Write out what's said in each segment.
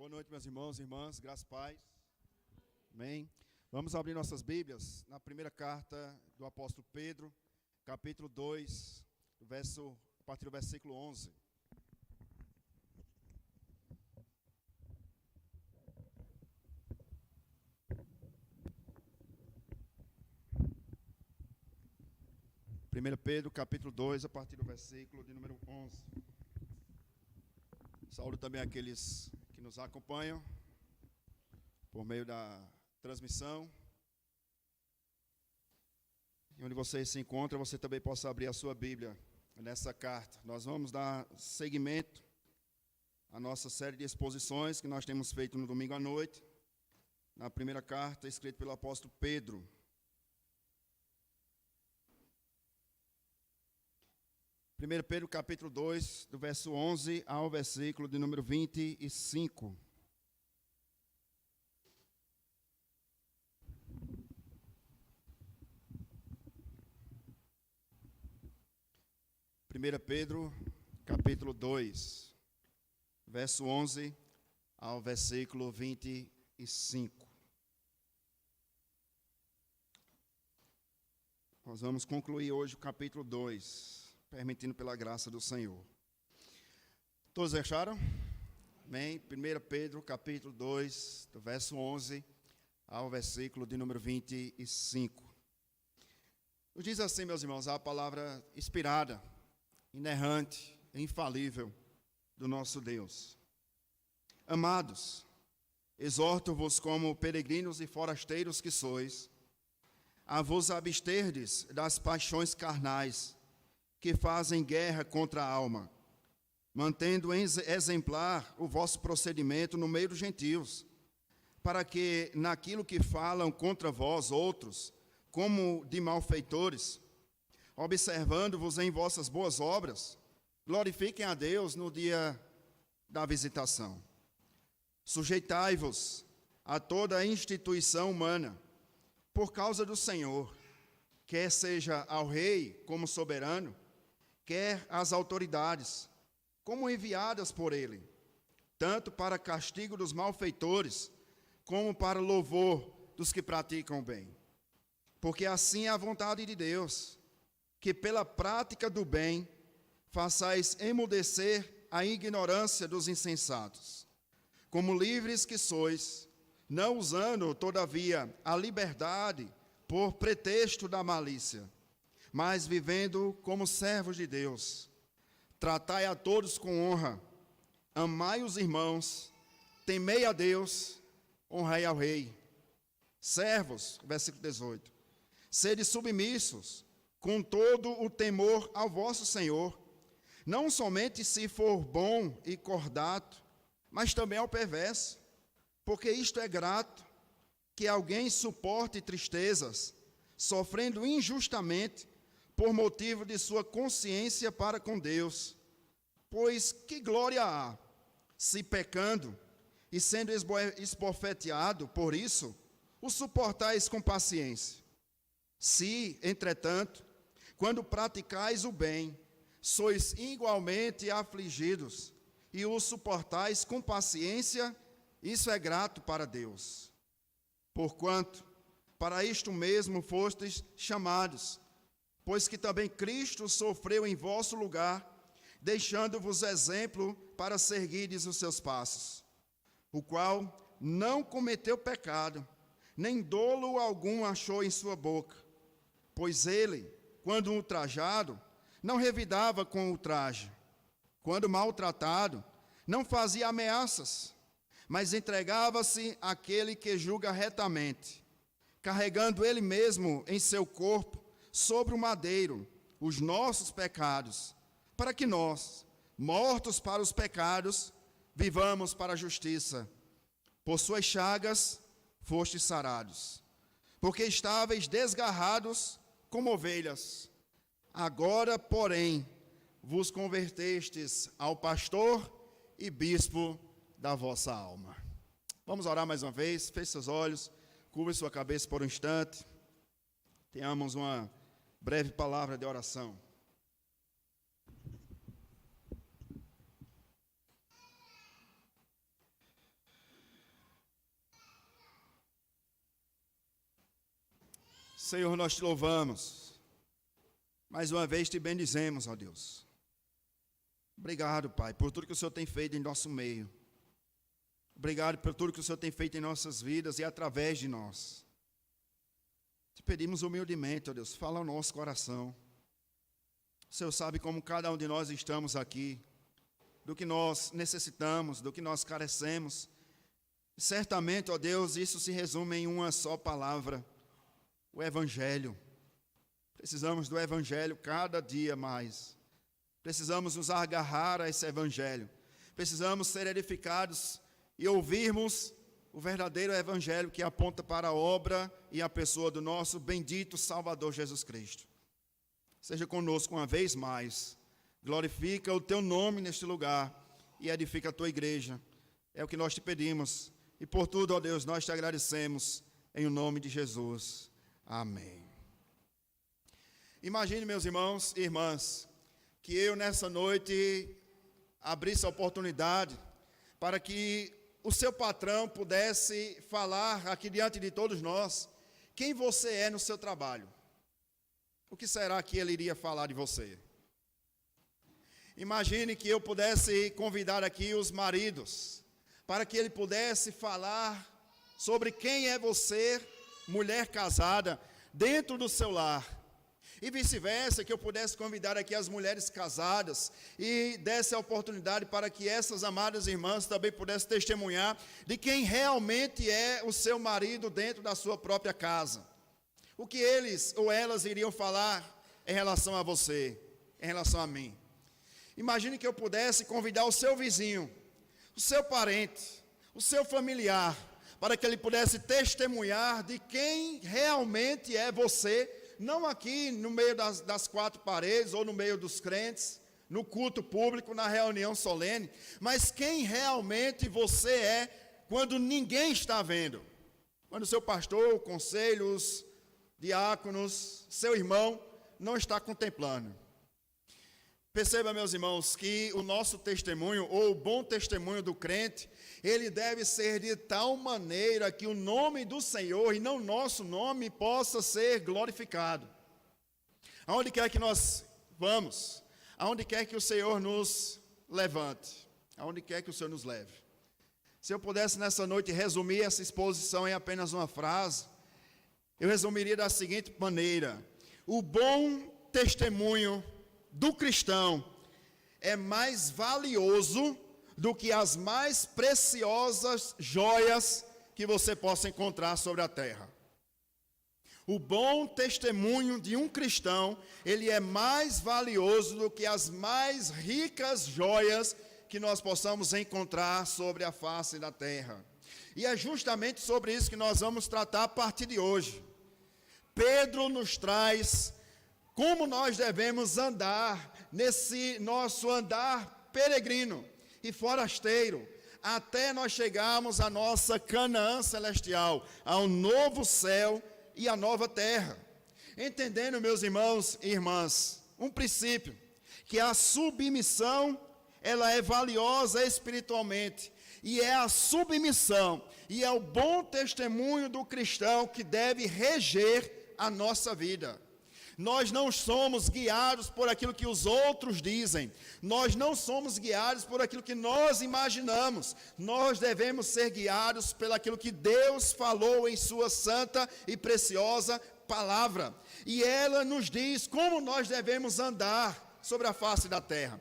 Boa noite, meus irmãos e irmãs, graças e paz. Amém. Vamos abrir nossas Bíblias na primeira carta do apóstolo Pedro, capítulo 2, a partir do versículo 11. Primeira Pedro, capítulo 2, a partir do versículo de número 11. Saúdo também aqueles que nos acompanham por meio da transmissão. E onde você se encontra, você também possa abrir a sua Bíblia nessa carta. Nós vamos dar seguimento à nossa série de exposições que nós temos feito no domingo à noite, na primeira carta escrita pelo apóstolo Pedro. Primeiro Pedro, capítulo 2, do verso 11 ao versículo de número 25. Primeira Pedro, capítulo 2, verso 11 ao versículo 25. Nós vamos concluir hoje o capítulo 2. Permitindo pela graça do Senhor. Todos acharam? Amém? 1 Pedro, capítulo 2, do verso 11 ao versículo de número 25. Nos diz assim, meus irmãos, a palavra inspirada, inerrante, infalível do nosso Deus. Amados, exorto-vos como peregrinos e forasteiros que sois, a vos absterdes das paixões carnais, que fazem guerra contra a alma, mantendo exemplar o vosso procedimento no meio dos gentios, para que naquilo que falam contra vós outros, como de malfeitores, observando-vos em vossas boas obras, glorifiquem a Deus no dia da visitação. Sujeitai-vos a toda a instituição humana, por causa do Senhor, quer seja ao rei como soberano, quer as autoridades, como enviadas por ele, tanto para castigo dos malfeitores, como para louvor dos que praticam o bem. Porque assim é a vontade de Deus, que pela prática do bem façais emudecer a ignorância dos insensatos. Como livres que sois, não usando, todavia, a liberdade por pretexto da malícia, mas vivendo como servos de Deus. Tratai a todos com honra, amai os irmãos, temei a Deus, honrai ao rei. Servos, versículo 18, sede submissos, com todo o temor ao vosso Senhor, não somente se for bom e cordato, mas também ao perverso, porque isto é grato, que alguém suporte tristezas, sofrendo injustamente, por motivo de sua consciência para com Deus. Pois que glória há, se pecando e sendo esbofeteado por isso, o suportais com paciência. Se, entretanto, quando praticais o bem, sois igualmente afligidos e o suportais com paciência, isso é grato para Deus. Porquanto, para isto mesmo fostes chamados, pois que também Cristo sofreu em vosso lugar, deixando-vos exemplo para seguirdes os seus passos, o qual não cometeu pecado, nem dolo algum achou em sua boca, pois ele, quando ultrajado, não revidava com ultraje, quando maltratado, não fazia ameaças, mas entregava-se àquele que julga retamente, carregando ele mesmo em seu corpo, sobre o madeiro, os nossos pecados, para que nós, mortos para os pecados, vivamos para a justiça. Por suas chagas fostes sarados, porque estáveis desgarrados como ovelhas. Agora, porém, vos convertestes ao pastor e bispo da vossa alma. Vamos orar mais uma vez, feche seus olhos, curve sua cabeça por um instante. Tenhamos uma breve palavra de oração. Senhor, nós te louvamos. Mais uma vez te bendizemos, ó Deus. Obrigado, Pai, por tudo que o Senhor tem feito em nosso meio. Obrigado por tudo que o Senhor tem feito em nossas vidas e através de nós. Te pedimos humildemente, ó Deus, fala ao nosso coração. O Senhor sabe como cada um de nós estamos aqui, do que nós necessitamos, do que nós carecemos. Certamente, ó Deus, isso se resume em uma só palavra: o Evangelho. Precisamos do Evangelho cada dia mais. Precisamos nos agarrar a esse Evangelho. Precisamos ser edificados e ouvirmos o verdadeiro Evangelho que aponta para a obra e a pessoa do nosso bendito Salvador Jesus Cristo. Seja conosco uma vez mais. Glorifica o teu nome neste lugar e edifica a tua igreja. É o que nós te pedimos. E por tudo, ó Deus, nós te agradecemos em o nome de Jesus. Amém. Imagine, meus irmãos e irmãs, que eu nessa noite abrisse a oportunidade para que o seu patrão pudesse falar aqui diante de todos nós quem você é no seu trabalho. O que será que ele iria falar de você? Imagine que eu pudesse convidar aqui os maridos para que ele pudesse falar sobre quem é você, mulher casada, dentro do seu lar. E vice-versa, que eu pudesse convidar aqui as mulheres casadas e desse a oportunidade para que essas amadas irmãs também pudessem testemunhar de quem realmente é o seu marido dentro da sua própria casa. O que eles ou elas iriam falar em relação a você, em relação a mim. Imagine que eu pudesse convidar o seu vizinho, o seu parente, o seu familiar, para que ele pudesse testemunhar de quem realmente é você, não aqui no meio das quatro paredes ou no meio dos crentes, no culto público, na reunião solene, mas quem realmente você é quando ninguém está vendo. Quando o seu pastor, o conselho, os diáconos, seu irmão não está contemplando. Perceba, meus irmãos, que o nosso testemunho, ou o bom testemunho do crente, ele deve ser de tal maneira que o nome do Senhor, e não nosso nome, possa ser glorificado. Aonde quer que nós vamos, aonde quer que o Senhor nos levante, aonde quer que o Senhor nos leve. Se eu pudesse nessa noite resumir essa exposição em apenas uma frase, eu resumiria da seguinte maneira: o bom testemunho do cristão é mais valioso do que as mais preciosas joias que você possa encontrar sobre a terra. O bom testemunho de um cristão, ele é mais valioso do que as mais ricas joias que nós possamos encontrar sobre a face da terra. E é justamente sobre isso que nós vamos tratar a partir de hoje. Pedro nos traz como nós devemos andar nesse nosso andar peregrino e forasteiro, até nós chegarmos à nossa Canaã celestial, ao novo céu e à nova terra. Entendendo, meus irmãos e irmãs, um princípio, que a submissão, ela é valiosa espiritualmente, e é a submissão, e é o bom testemunho do cristão que deve reger a nossa vida. Nós não somos guiados por aquilo que os outros dizem. Nós não somos guiados por aquilo que nós imaginamos. Nós devemos ser guiados pelo aquilo que Deus falou em sua santa e preciosa palavra. E ela nos diz como nós devemos andar sobre a face da terra.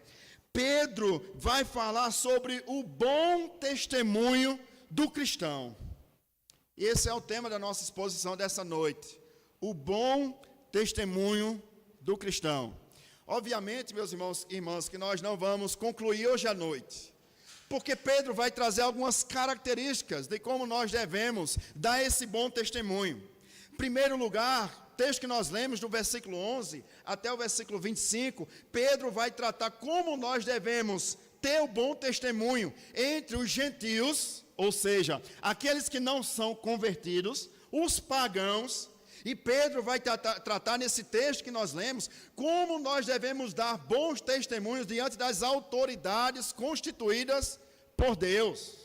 Pedro vai falar sobre o bom testemunho do cristão. E esse é o tema da nossa exposição dessa noite. O bom testemunho do cristão. Obviamente, meus irmãos e irmãs, que nós não vamos concluir hoje à noite, porque Pedro vai trazer algumas características de como nós devemos dar esse bom testemunho. Em primeiro lugar, texto que nós lemos do versículo 11 até o versículo 25, Pedro vai tratar como nós devemos ter o bom testemunho entre os gentios, ou seja, aqueles que não são convertidos, os pagãos. E Pedro vai tratar nesse texto que nós lemos, como nós devemos dar bons testemunhos diante das autoridades constituídas por Deus.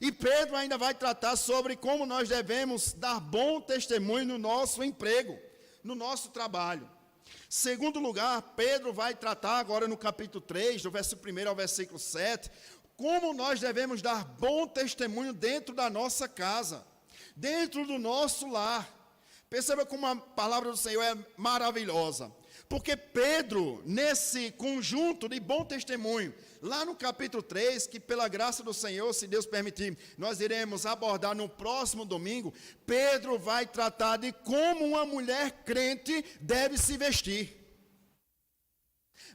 E Pedro ainda vai tratar sobre como nós devemos dar bom testemunho no nosso emprego, no nosso trabalho. Segundo lugar, Pedro vai tratar agora no capítulo 3, do versículo 1 ao versículo 7, como nós devemos dar bom testemunho dentro da nossa casa, dentro do nosso lar. Perceba como a palavra do Senhor é maravilhosa. Porque Pedro, nesse conjunto de bom testemunho, lá no capítulo 3, que pela graça do Senhor, se Deus permitir, nós iremos abordar no próximo domingo, Pedro vai tratar de como uma mulher crente deve se vestir.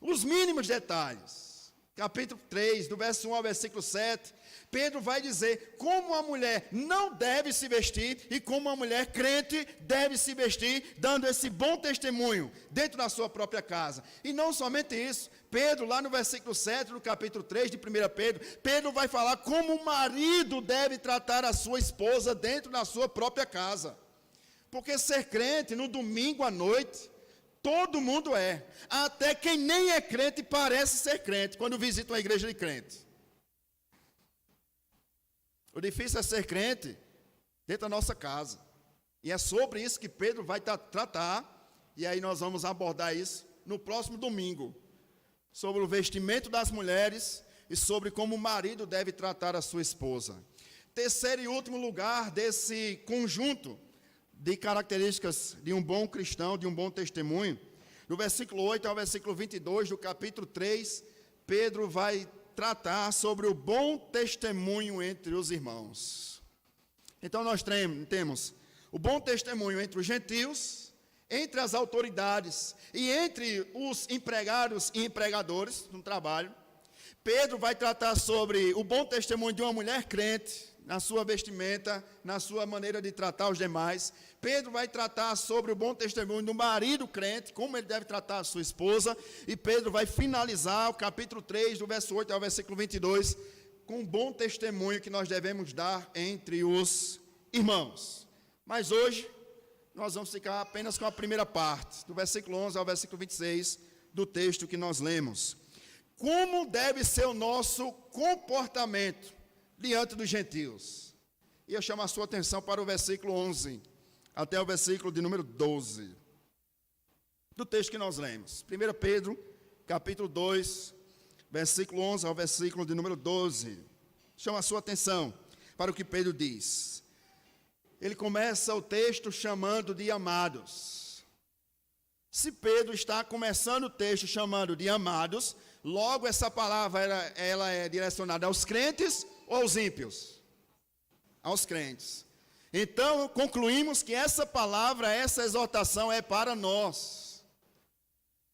Os mínimos detalhes. Capítulo 3, do verso 1 ao versículo 7, Pedro vai dizer como a mulher não deve se vestir e como a mulher crente deve se vestir, dando esse bom testemunho dentro da sua própria casa. E não somente isso, Pedro, lá no versículo 7, do capítulo 3 de 1 Pedro, Pedro vai falar como o marido deve tratar a sua esposa dentro da sua própria casa. Porque ser crente no domingo à noite, todo mundo é. Até quem nem é crente parece ser crente quando visita uma igreja de crente. O difícil é ser crente dentro da nossa casa. E é sobre isso que Pedro vai tratar. E aí nós vamos abordar isso no próximo domingo. Sobre o vestimento das mulheres e sobre como o marido deve tratar a sua esposa. Terceiro e último lugar desse conjunto de características de um bom cristão, de um bom testemunho. Do versículo 8 ao versículo 22 do capítulo 3, Pedro vai tratar sobre o bom testemunho entre os irmãos. Então nós temos o bom testemunho entre os gentios, entre as autoridades e entre os empregados e empregadores no trabalho. Pedro vai tratar sobre o bom testemunho de uma mulher crente, na sua vestimenta, na sua maneira de tratar os demais. Pedro vai tratar sobre o bom testemunho do marido crente, como ele deve tratar a sua esposa. E Pedro vai finalizar o capítulo 3, do verso 8 ao versículo 22, com um bom testemunho que nós devemos dar entre os irmãos. Mas hoje, nós vamos ficar apenas com a primeira parte, do versículo 11 ao versículo 26, do texto que nós lemos. Como deve ser o nosso comportamento diante dos gentios? E eu chamo a sua atenção para o versículo 11, até o versículo de número 12, do texto que nós lemos. 1 Pedro, capítulo 2, versículo 11 ao versículo de número 12. Chama a sua atenção para o que Pedro diz. Ele começa o texto chamando de amados. Se Pedro está começando o texto chamando de amados, logo essa palavra ela é direcionada aos crentes ou aos ímpios? Aos crentes. Então, concluímos que essa palavra, essa exortação é para nós.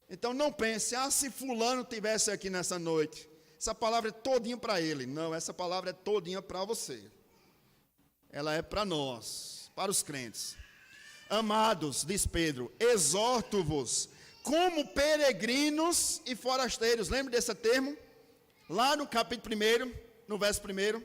Então, não pense, se fulano estivesse aqui nessa noite, essa palavra é todinha para ele. Não, essa palavra é todinha para você. Ela é para nós, para os crentes. Amados, diz Pedro, exorto-vos como peregrinos e forasteiros. Lembra desse termo? Lá no capítulo 1, no verso 1,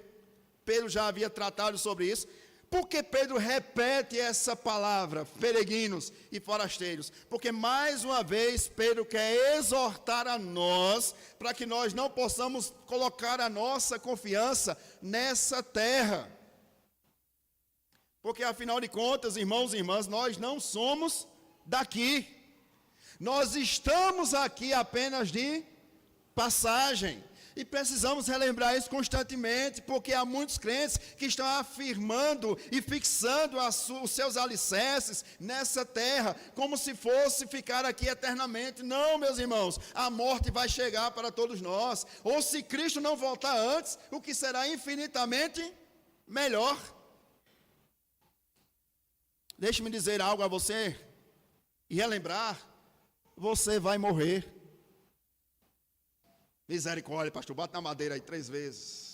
Pedro já havia tratado sobre isso. Por que Pedro repete essa palavra, peregrinos e forasteiros? Porque mais uma vez Pedro quer exortar a nós, para que nós não possamos colocar a nossa confiança nessa terra. Porque afinal de contas, irmãos e irmãs, nós não somos daqui. Nós estamos aqui apenas de passagem. E precisamos relembrar isso constantemente, porque há muitos crentes que estão afirmando e fixando os seus alicerces nessa terra, como se fosse ficar aqui eternamente. Não, meus irmãos, a morte vai chegar para todos nós. Ou se Cristo não voltar antes, o que será infinitamente melhor. Deixe-me dizer algo a você e relembrar, você vai morrer. Misericórdia, pastor, bate na madeira aí 3 vezes.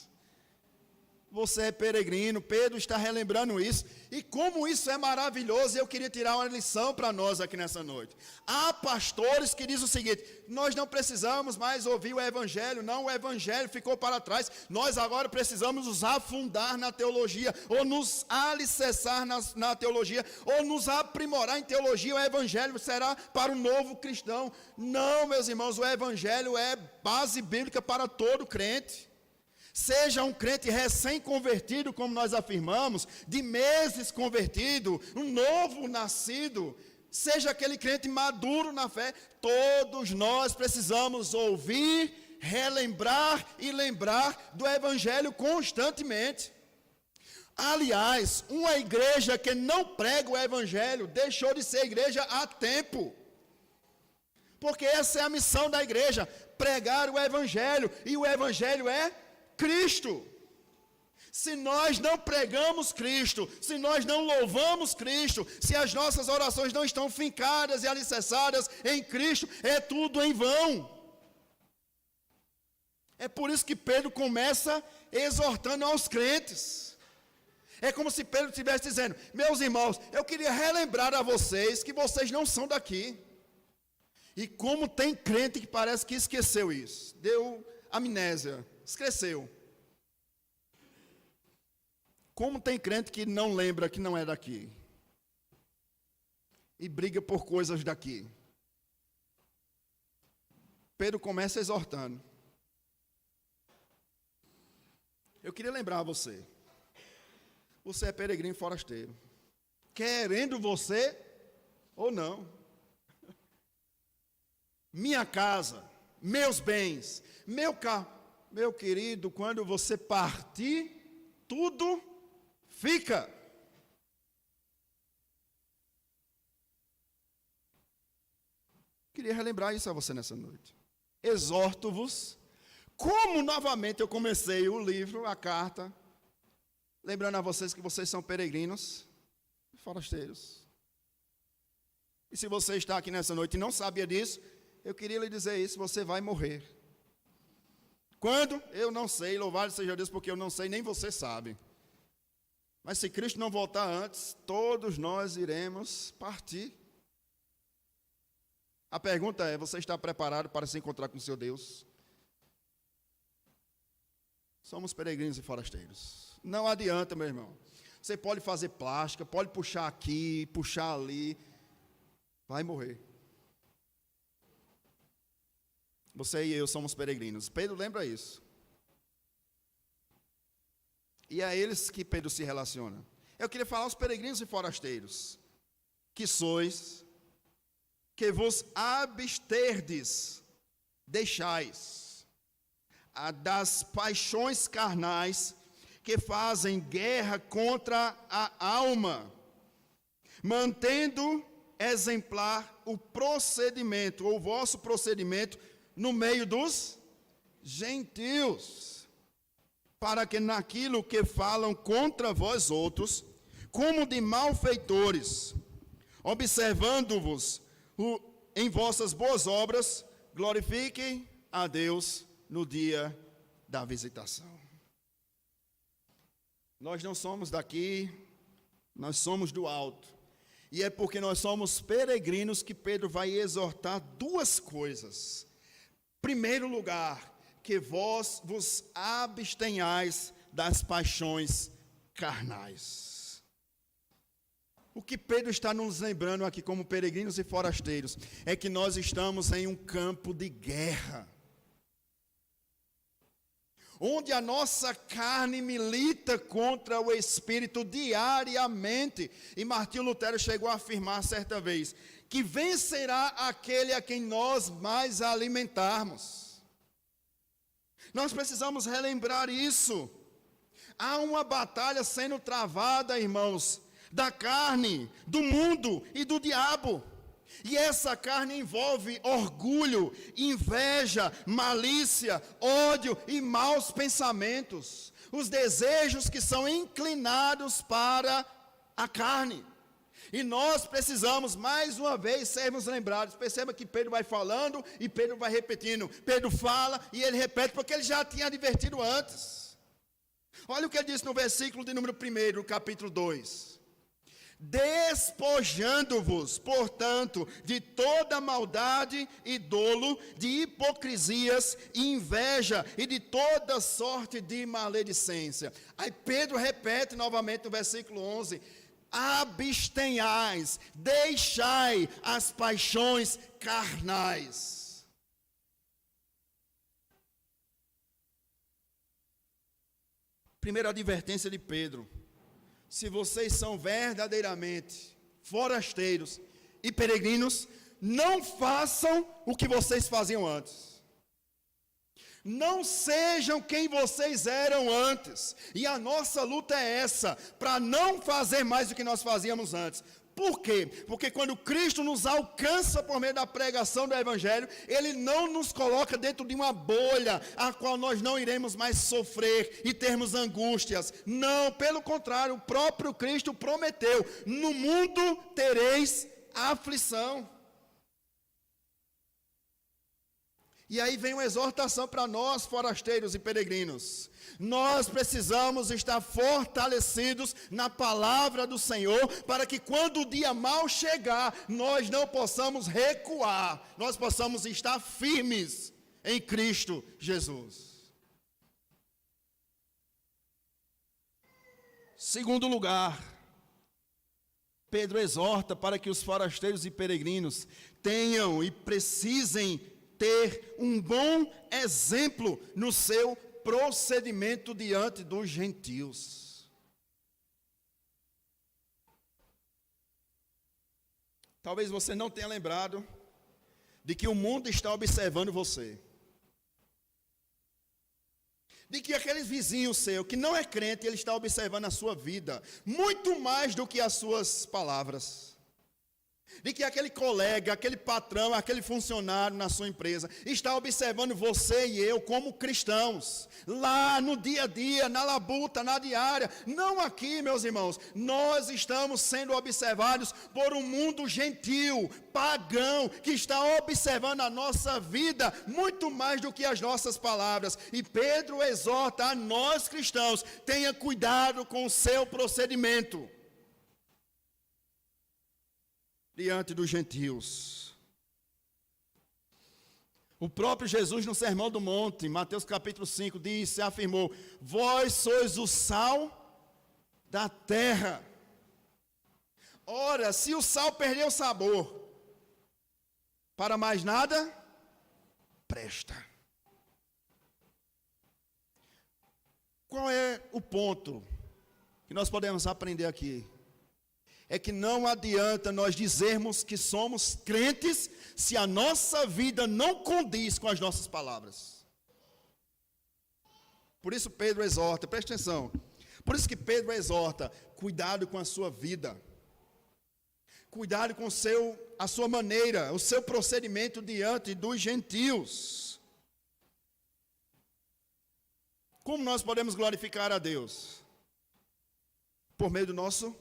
Você é peregrino, Pedro está relembrando isso. E como isso é maravilhoso, eu queria tirar uma lição para nós aqui nessa noite. Há pastores que dizem o seguinte: nós não precisamos mais ouvir o evangelho, não, o evangelho ficou para trás. Nós agora precisamos nos afundar na teologia, ou nos alicerçar na teologia, ou nos aprimorar em teologia. O evangelho será para o novo cristão. Não, meus irmãos, o evangelho é base bíblica para todo crente. seja um crente recém-convertido, como nós afirmamos, de meses convertido, um novo nascido, seja aquele crente maduro na fé, todos nós precisamos ouvir, relembrar e lembrar do Evangelho constantemente. Aliás, uma igreja que não prega o Evangelho deixou de ser igreja há tempo. Porque essa é a missão da igreja, pregar o Evangelho, e o Evangelho é Cristo. Se nós não pregamos Cristo, se nós não louvamos Cristo, se as nossas orações não estão fincadas e alicerçadas em Cristo, é tudo em vão. É por isso que Pedro começa exortando aos crentes. É como se Pedro estivesse dizendo: meus irmãos, eu queria relembrar a vocês que vocês não são daqui. E como tem crente que parece que esqueceu isso, deu amnésia, esqueceu. Como tem crente que não lembra que não é daqui e briga por coisas daqui. Pedro começa exortando. Eu queria lembrar a você. Você é peregrino e forasteiro. Querendo você ou não. Minha casa, meus bens, meu carro. Meu querido, quando você partir, tudo fica. Queria relembrar isso a você nessa noite. Exorto-vos, como novamente eu comecei o livro, a carta, lembrando a vocês que vocês são peregrinos e forasteiros. E se você está aqui nessa noite e não sabia disso, eu queria lhe dizer isso: você vai morrer. Quando? Eu não sei, louvado seja Deus, porque eu não sei, nem você sabe. Mas se Cristo não voltar antes, todos nós iremos partir. A pergunta é: você está preparado para se encontrar com seu Deus? Somos peregrinos e forasteiros. Não adianta, meu irmão. Você pode fazer plástica, pode puxar aqui, puxar ali, vai morrer. Você e eu somos peregrinos. Pedro lembra isso. E é a eles que Pedro se relaciona. Eu queria falar aos peregrinos e forasteiros, que sois, que vos absterdes, deixais, das paixões carnais que fazem guerra contra a alma, mantendo exemplar o procedimento, ou o vosso procedimento, no meio dos gentios, para que naquilo que falam contra vós outros, como de malfeitores, observando-vos em vossas boas obras, glorifiquem a Deus no dia da visitação. Nós não somos daqui, nós somos do alto. E é porque nós somos peregrinos que Pedro vai exortar duas coisas. Primeiro lugar, que vós vos abstenhais das paixões carnais. O que Pedro está nos lembrando aqui como peregrinos e forasteiros é que nós estamos em um campo de guerra, onde a nossa carne milita contra o Espírito diariamente. E Martinho Lutero chegou a afirmar certa vez que vencerá aquele a quem nós mais alimentarmos. Nós precisamos relembrar isso. Há uma batalha sendo travada, irmãos, da carne, do mundo e do diabo. E essa carne envolve orgulho, inveja, malícia, ódio e maus pensamentos. Os desejos que são inclinados para a carne. E nós precisamos, mais uma vez, sermos lembrados. Perceba que Pedro vai falando e Pedro vai repetindo. Pedro fala e ele repete, porque ele já tinha advertido antes. Olha o que ele diz no versículo de número 1, do capítulo 2. Despojando-vos, portanto, de toda maldade e dolo, de hipocrisias, inveja e de toda sorte de maledicência. Aí Pedro repete novamente no versículo 11: abstenhais, deixai as paixões carnais. Primeira advertência de Pedro: se vocês são verdadeiramente forasteiros e peregrinos, não façam o que vocês faziam antes. Não sejam quem vocês eram antes. E a nossa luta é essa, para não fazer mais do que nós fazíamos antes. Por quê? Porque quando Cristo nos alcança por meio da pregação do Evangelho, Ele não nos coloca dentro de uma bolha, a qual nós não iremos mais sofrer e termos angústias. Não, pelo contrário, o próprio Cristo prometeu: no mundo tereis aflição. E aí vem uma exortação para nós, forasteiros e peregrinos. Nós precisamos estar fortalecidos na palavra do Senhor, para que quando o dia mau chegar, nós não possamos recuar, nós possamos estar firmes em Cristo Jesus. Segundo lugar, Pedro exorta para que os forasteiros e peregrinos tenham e precisem ter um bom exemplo no seu procedimento diante dos gentios. Talvez você não tenha lembrado de que o mundo está observando você. De que aquele vizinho seu que não é crente, ele está observando a sua vida, muito mais do que as suas palavras. De que aquele colega, aquele patrão, aquele funcionário na sua empresa está observando você e eu como cristãos, lá no dia a dia, na labuta, na diária. Não aqui, meus irmãos. Nós estamos sendo observados por um mundo gentil, pagão, que está observando a nossa vida muito mais do que as nossas palavras. E Pedro exorta a nós cristãos: tenha cuidado com o seu procedimento diante dos gentios. O próprio Jesus, no Sermão do Monte, Mateus capítulo 5, disse, afirmou: vós sois o sal da terra. Ora, se o sal perder o sabor, para mais nada presta. Qual é o ponto que nós podemos aprender aqui? É que não adianta nós dizermos que somos crentes se a nossa vida não condiz com as nossas palavras. Por isso Pedro exorta, preste atenção. Por isso que Pedro exorta: cuidado com a sua vida. Cuidado com a sua maneira, o seu procedimento diante dos gentios. Como nós podemos glorificar a Deus? Por meio do nosso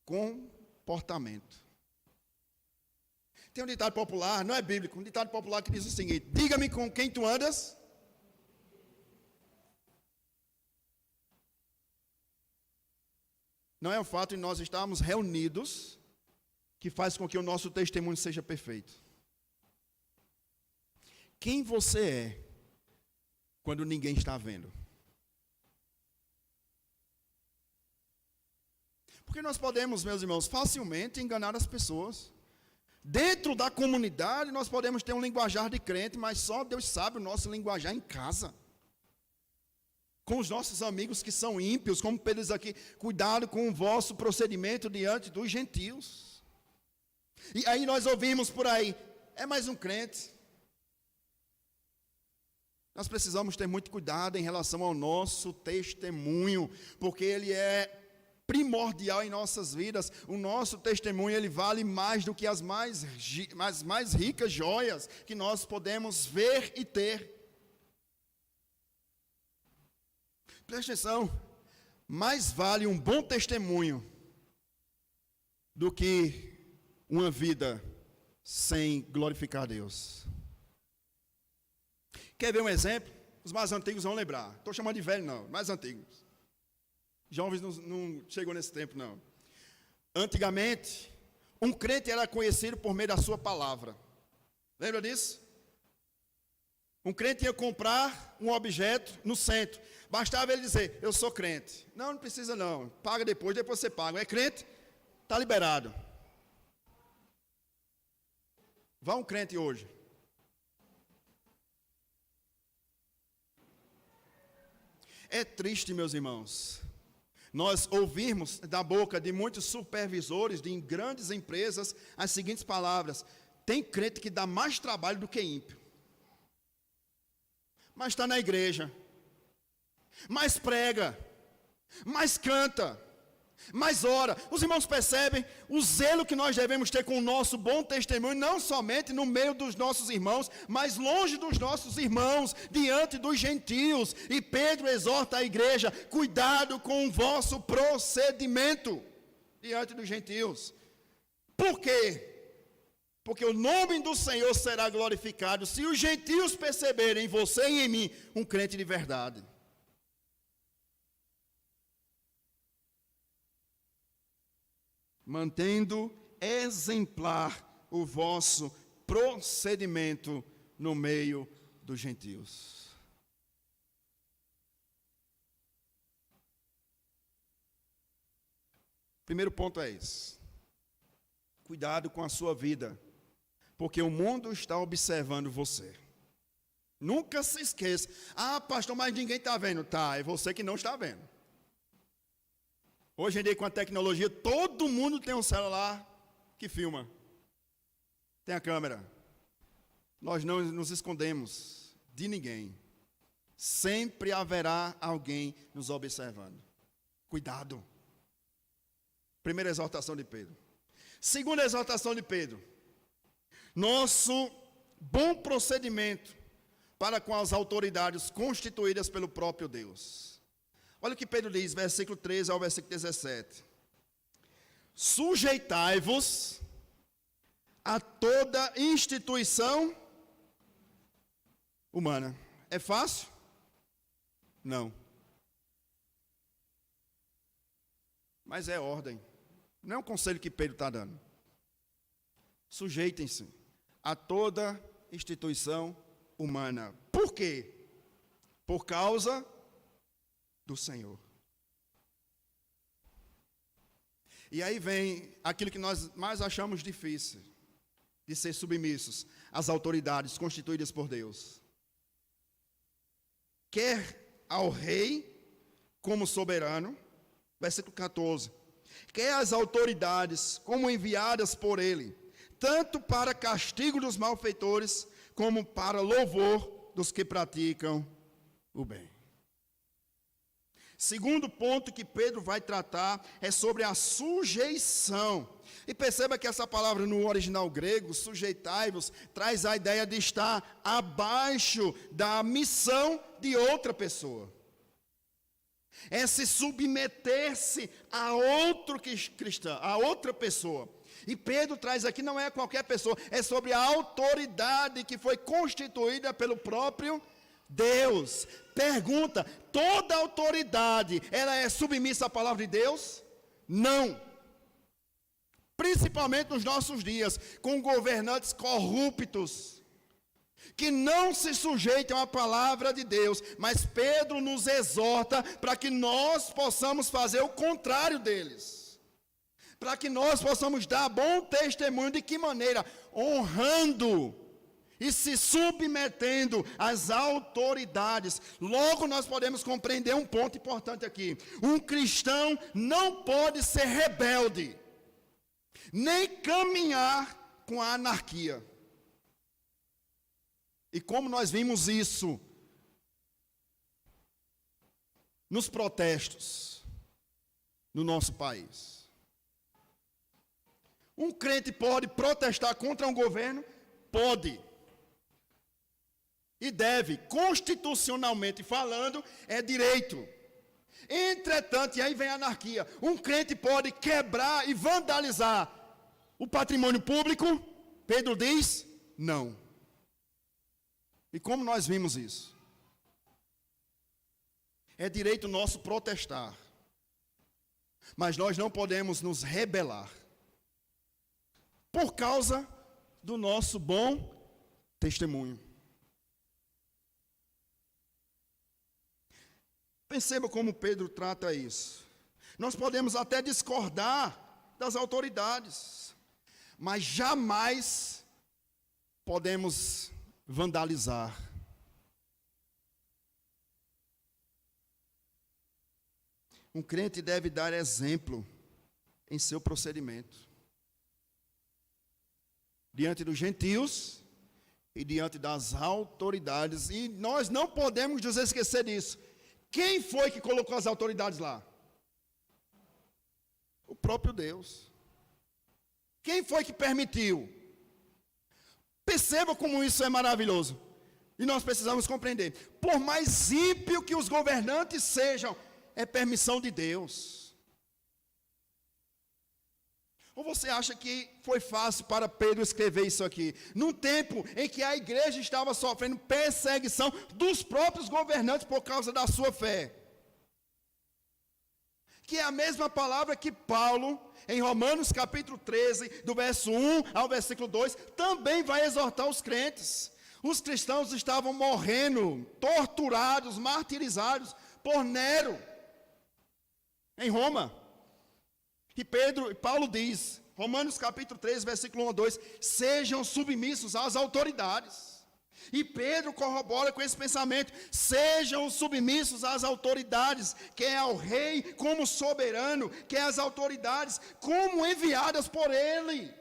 comportamento. Tem um ditado popular, não é bíblico, um ditado popular que diz o seguinte: diga-me com quem tu andas. Não é o fato de nós estarmos reunidos que faz com que o nosso testemunho seja perfeito. Quem você é quando ninguém está vendo? Porque nós podemos, meus irmãos, facilmente enganar as pessoas. Dentro da comunidade nós podemos ter um linguajar de crente, mas só Deus sabe o nosso linguajar em casa. Com os nossos amigos que são ímpios, como Pedro diz aqui: cuidado com o vosso procedimento diante dos gentios. E aí nós ouvimos por aí: é mais um crente. Nós precisamos ter muito cuidado em relação ao nosso testemunho, porque ele é primordial em nossas vidas. O nosso testemunho, ele vale mais do que as mais ricas joias que nós podemos ver e ter. Preste atenção: mais vale um bom testemunho do que uma vida sem glorificar a Deus. Quer ver um exemplo? Os mais antigos vão lembrar. Estou chamando de velho não, mais antigos. Jovens não chegou nesse tempo, não. Antigamente, um crente era conhecido por meio da sua palavra. Lembra disso? Um crente ia comprar um objeto no centro. Bastava ele dizer: eu sou crente. Não, não precisa não. Paga depois você paga. É crente? Está liberado. Vá um crente hoje. É triste, meus irmãos, nós ouvirmos da boca de muitos supervisores de grandes empresas as seguintes palavras: tem crente que dá mais trabalho do que ímpio, mas está na igreja, mais prega, mais canta, mais ora. Os irmãos percebem o zelo que nós devemos ter com o nosso bom testemunho, não somente no meio dos nossos irmãos, mas longe dos nossos irmãos, diante dos gentios. E Pedro exorta a igreja: cuidado com o vosso procedimento diante dos gentios. Por quê? Porque o nome do Senhor será glorificado se os gentios perceberem em você e em mim um crente de verdade. Mantendo exemplar o vosso procedimento no meio dos gentios. Primeiro ponto é esse: cuidado com a sua vida, porque o mundo está observando você. Nunca se esqueça: ah, pastor, mas ninguém está vendo. Tá, é você que não está vendo. Hoje em dia, com a tecnologia, todo mundo tem um celular que filma. Tem a câmera. Nós não nos escondemos de ninguém. Sempre haverá alguém nos observando. Cuidado. Primeira exortação de Pedro. Segunda exortação de Pedro: nosso bom procedimento para com as autoridades constituídas pelo próprio Deus. Olha o que Pedro diz, versículo 13 ao versículo 17. Sujeitai-vos a toda instituição humana. É fácil? Não. Mas é ordem. Não é um conselho que Pedro está dando. Sujeitem-se a toda instituição humana. Por quê? Por causa do Senhor. E aí vem aquilo que nós mais achamos difícil, de ser submissos às autoridades constituídas por Deus. Quer ao rei como soberano, versículo 14, quer as autoridades como enviadas por ele, tanto para castigo dos malfeitores, como para louvor dos que praticam o bem. Segundo ponto que Pedro vai tratar é sobre a sujeição. E perceba que essa palavra no original grego, sujeitai-vos, traz a ideia de estar abaixo da missão de outra pessoa. É se submeter-se a outro cristão, a outra pessoa. E Pedro traz aqui, não é qualquer pessoa, é sobre a autoridade que foi constituída pelo próprio Deus. Pergunta: toda autoridade, ela é submissa à palavra de Deus? Não. Principalmente nos nossos dias, com governantes corruptos, que não se sujeitam à palavra de Deus. Mas Pedro nos exorta para que nós possamos fazer o contrário deles. Para que nós possamos dar bom testemunho. De que maneira? Honrando e se submetendo às autoridades. Logo nós podemos compreender um ponto importante aqui: um cristão não pode ser rebelde, nem caminhar com a anarquia. E como nós vimos isso nos protestos no nosso país. Um crente pode protestar contra um governo? Pode. E deve, constitucionalmente falando, é direito. Entretanto, e aí vem a anarquia, um crente pode quebrar e vandalizar o patrimônio público? Pedro diz, não. E como nós vimos isso? É direito nosso protestar, mas nós não podemos nos rebelar, por causa do nosso bom testemunho. Perceba como Pedro trata isso. Nós podemos até discordar das autoridades, mas jamais podemos vandalizar. Um crente deve dar exemplo em seu procedimento. Diante dos gentios e diante das autoridades. E nós não podemos nos esquecer disso. Quem foi que colocou as autoridades lá? O próprio Deus. Quem foi que permitiu? Perceba como isso é maravilhoso. E nós precisamos compreender. Por mais ímpio que os governantes sejam, é permissão de Deus. Ou você acha que foi fácil para Pedro escrever isso aqui? Num tempo em que a igreja estava sofrendo perseguição dos próprios governantes por causa da sua fé. Que é a mesma palavra que Paulo, em Romanos capítulo 13, do verso 1 ao versículo 2, também vai exortar os crentes. Os cristãos estavam morrendo, torturados, martirizados por Nero, em Roma. E Paulo diz, Romanos capítulo 3, versículo 1 a 2, sejam submissos às autoridades. E Pedro corrobora com esse pensamento, sejam submissos às autoridades, quer ao rei como soberano, quer às autoridades como enviadas por ele.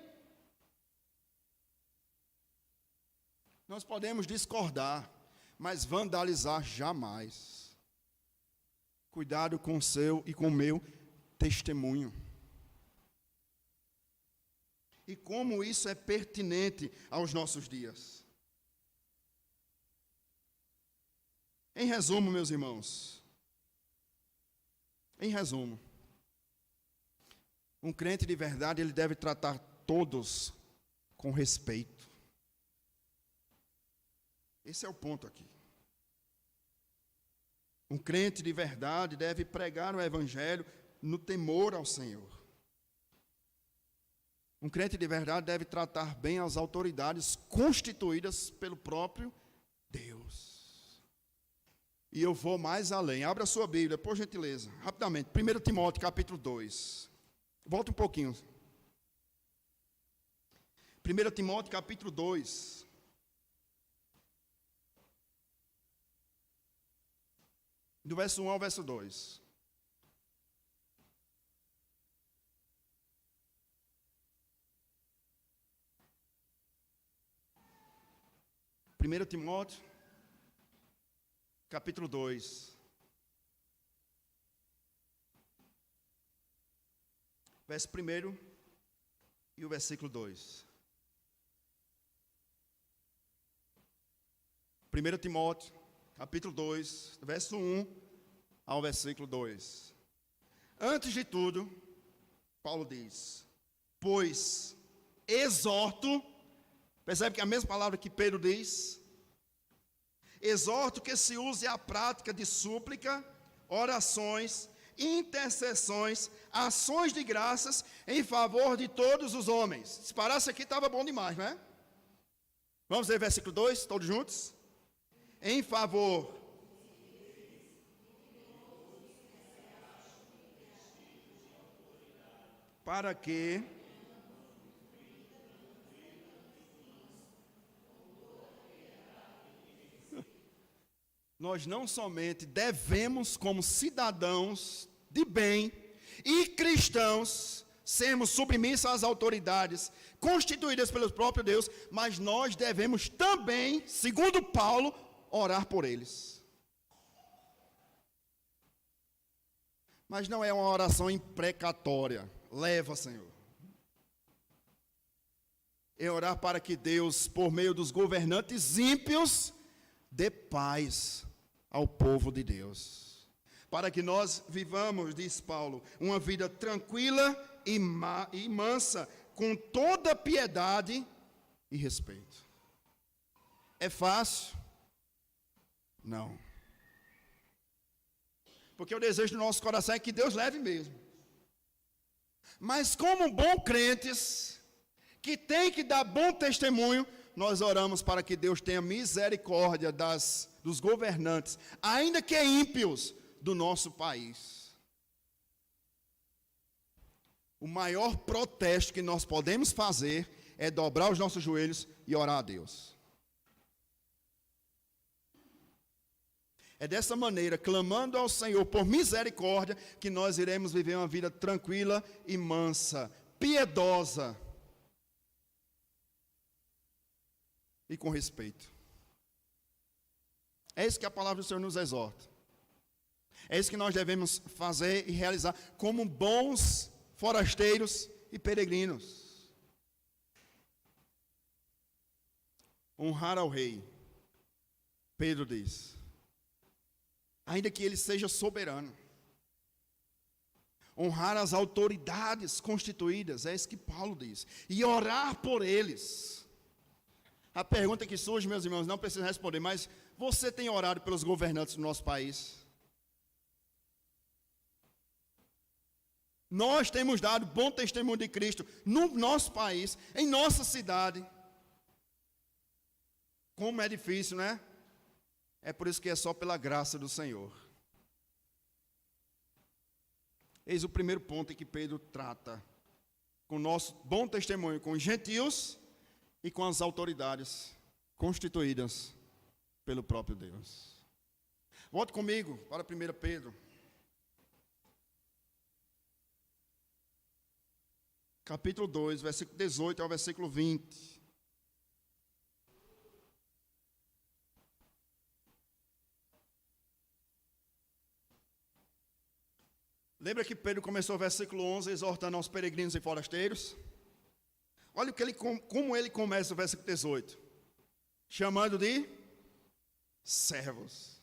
Nós podemos discordar, mas vandalizar jamais. Cuidado com o seu e com o meu testemunho. E como isso é pertinente aos nossos dias. Em resumo, meus irmãos, um crente de verdade, ele deve tratar todos com respeito. Esse é o ponto aqui. Um crente de verdade deve pregar o evangelho no temor ao Senhor. Um crente de verdade deve tratar bem as autoridades constituídas pelo próprio Deus. E eu vou mais além. Abra a sua Bíblia, por gentileza, rapidamente. 1 Timóteo, capítulo 2. Volta um pouquinho. 1 Timóteo, capítulo 2. Do verso 1 ao verso 2. Primeiro Timóteo, capítulo 2, verso 1 e o versículo 2. 1 Timóteo, capítulo 2, verso 1 ao versículo 2. Antes de tudo, Paulo diz, pois exorto, percebe que é a mesma palavra que Pedro diz, exorto que se use a prática de súplica, orações, intercessões, ações de graças em favor de todos os homens. Se parasse aqui estava bom demais, não é? Vamos ler versículo 2, todos juntos? Em favor. Para que nós não somente devemos, como cidadãos de bem e cristãos, sermos submissos às autoridades constituídas pelo próprio Deus, mas nós devemos também, segundo Paulo, orar por eles. Mas não é uma oração imprecatória. Leva, Senhor. É orar para que Deus, por meio dos governantes ímpios, dê paz ao povo de Deus. Para que nós vivamos, diz Paulo, uma vida tranquila e mansa, com toda piedade e respeito. É fácil? Não. Porque o desejo do nosso coração é que Deus leve mesmo. Mas como bons crentes, que tem que dar bom testemunho, nós oramos para que Deus tenha misericórdia dos governantes, ainda que ímpios, do nosso país. O maior protesto que nós podemos fazer é dobrar os nossos joelhos e orar a Deus. É dessa maneira, clamando ao Senhor por misericórdia, que nós iremos viver uma vida tranquila e mansa, piedosa e com respeito. É isso que a palavra do Senhor nos exorta. É isso que nós devemos fazer e realizar como bons forasteiros e peregrinos. Honrar ao rei, Pedro diz, ainda que ele seja soberano. Honrar as autoridades constituídas, é isso que Paulo diz. E orar por eles. A pergunta que surge, meus irmãos, não precisa responder, mas você tem orado pelos governantes do nosso país? Nós temos dado bom testemunho de Cristo no nosso país, em nossa cidade. Como é difícil, né? É por isso que é só pela graça do Senhor. Eis o primeiro ponto em que Pedro trata com o nosso bom testemunho com os gentios e com as autoridades constituídas pelo próprio Deus. Volte comigo para 1 Pedro. Capítulo 2, versículo 18 ao versículo 20. Lembra que Pedro começou o versículo 11 exortando aos peregrinos e forasteiros? Olha como ele começa o versículo 18. Chamando de servos.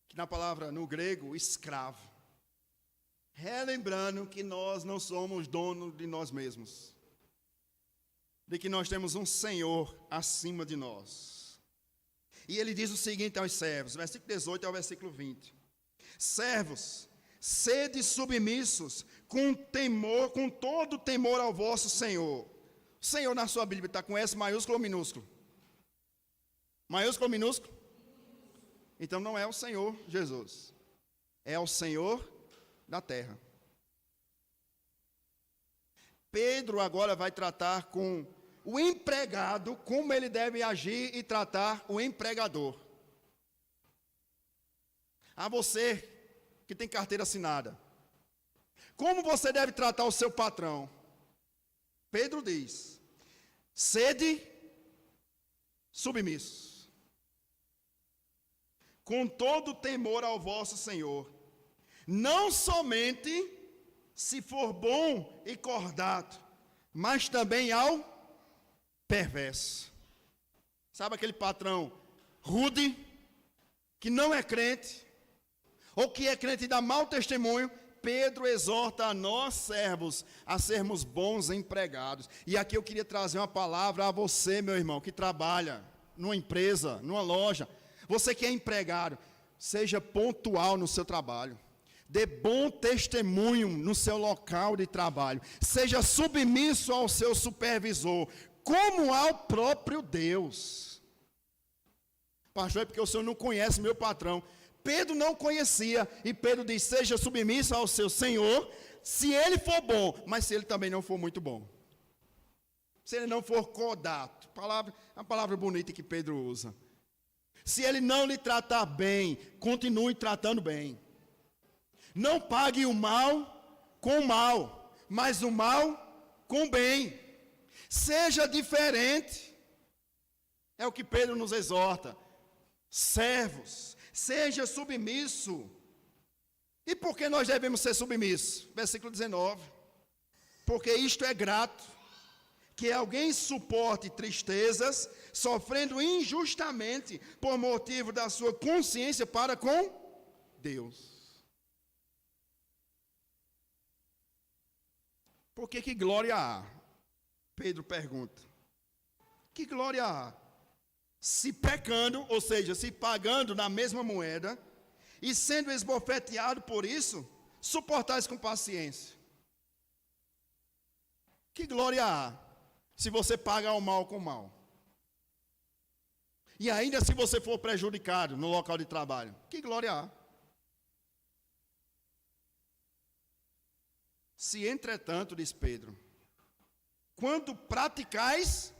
Que na palavra, no grego, escravo. Relembrando que nós não somos donos de nós mesmos. De que nós temos um Senhor acima de nós. E ele diz o seguinte aos servos, versículo 18 ao versículo 20. Servos, sede submissos, com temor, com todo temor ao vosso Senhor. O Senhor na sua Bíblia está com S maiúsculo ou minúsculo? Maiúsculo ou minúsculo? Então não é o Senhor Jesus. É o Senhor da terra. Pedro agora vai tratar com o empregado, como ele deve agir e tratar o empregador. A você que tem carteira assinada, como você deve tratar o seu patrão? Pedro diz, sede submissos, com todo temor ao vosso Senhor, não somente se for bom e cordato, mas também ao perverso. Sabe aquele patrão rude, que não é crente, ou que é crente e dá mau testemunho? Pedro exorta a nós, servos, a sermos bons empregados. E aqui eu queria trazer uma palavra a você, meu irmão, que trabalha numa empresa, numa loja. Você que é empregado, seja pontual no seu trabalho. Dê bom testemunho no seu local de trabalho. Seja submisso ao seu supervisor, como ao próprio Deus. Pastor, é porque o senhor não conhece meu patrão. Pedro não conhecia, e Pedro diz, seja submisso ao seu Senhor, se ele for bom, mas se ele também não for muito bom. Se ele não for cordato, a palavra bonita que Pedro usa. Se ele não lhe tratar bem, continue tratando bem. Não pague o mal com o mal, mas o mal com o bem. Seja diferente. É o que Pedro nos exorta. Servos, seja submisso. E por que nós devemos ser submissos? Versículo 19. Porque isto é grato, que alguém suporte tristezas, sofrendo injustamente, por motivo da sua consciência para com Deus. Por que glória há? Pedro pergunta. Que glória há? Se pecando, ou seja, se pagando na mesma moeda, e sendo esbofeteado por isso, suportais com paciência. Que glória há, se você paga o mal com o mal? E ainda se você for prejudicado no local de trabalho, que glória há? Se entretanto, diz Pedro, quando praticais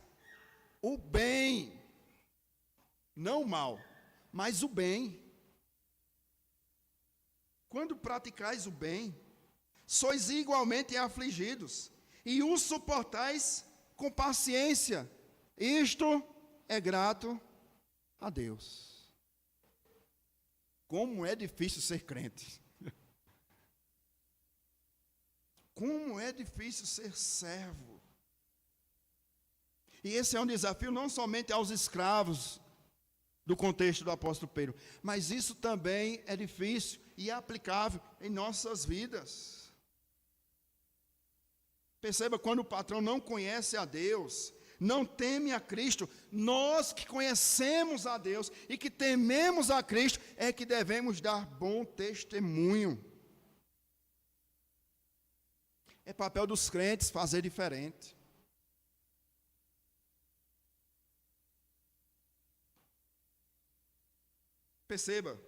o bem, não o mal, mas o bem. Quando praticais o bem, sois igualmente afligidos, e o suportais com paciência. Isto é grato a Deus. Como é difícil ser crente. Como é difícil ser servo. E esse é um desafio não somente aos escravos do contexto do apóstolo Pedro, mas isso também é difícil e é aplicável em nossas vidas. Perceba, quando o patrão não conhece a Deus, não teme a Cristo, nós que conhecemos a Deus e que tememos a Cristo, é que devemos dar bom testemunho. É papel dos crentes fazer diferente. Perceba,